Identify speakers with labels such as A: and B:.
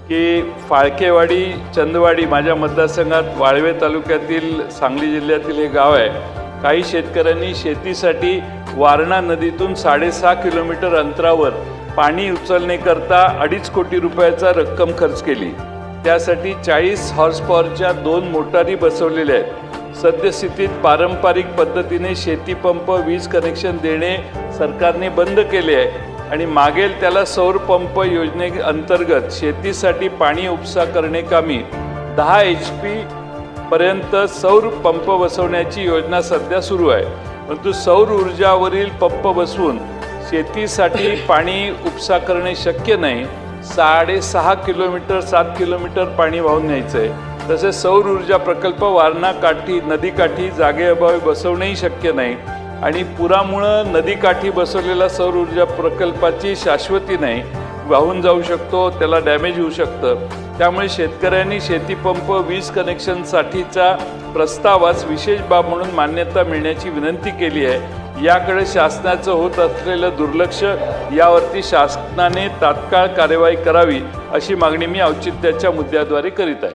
A: की फाळकेवाडी चंदवाडी माझ्या मतदारसंघात वाळवे तालुक्यातील सांगली जिल्ह्यातील हे गाव आहे। काही शेतकऱ्यांनी शेतीसाठी वारणा नदीतून 6.5 किलोमीटर अंतरावर पाणी उचलण्याकरता 2.5 कोटी रुपयाचा रक्कम खर्च केली। त्यासाठी 40 हॉर्स पॉवरच्या 2 मोटारी बसवलेल्या आहेत। सद्यस्थितीत पारंपरिक पद्धतीने शेती पंप वीज कनेक्शन देणे सरकारने बंद केले आहे आणि मागेल त्याला सौर पंप योजनेअंतर्गत शेतीसाठी पाणी उपसा करण्याकामी 10 HP पर्यंत सौर पंप बसवण्याची योजना सध्या सुरू आहे। परंतु सौर ऊर्जावरील पंप बसवून शेतीसाठी पाणी उपसा करणे शक्य नाही। 6.5 किलोमीटर 7 किलोमीटर पाणी वाहून न्यायचं आहे। तसेच सौर ऊर्जा प्रकल्प वारणा काठी नदीकाठी जागेअभावी बसवणेही शक्य नाही आणि पुरामुळे नदीकाठी बसवलेला सौर ऊर्जा प्रकल्पाची शाश्वती नाही, वाहून जाऊ शकतो, त्याला डॅमेज होऊ शकतं। त्यामुळे शेतकऱ्यांनी शेतीपंप वीज कनेक्शनसाठीचा प्रस्तावास विशेष बाब म्हणून मान्यता मिळण्याची विनंती केली आहे। याकडे शासनाचं होत असलेलं दुर्लक्ष यावरती शासनाने तात्काळ कार्यवाही करावी अशी मागणी मी औचित्याच्या मुद्द्याद्वारे करीत आहे।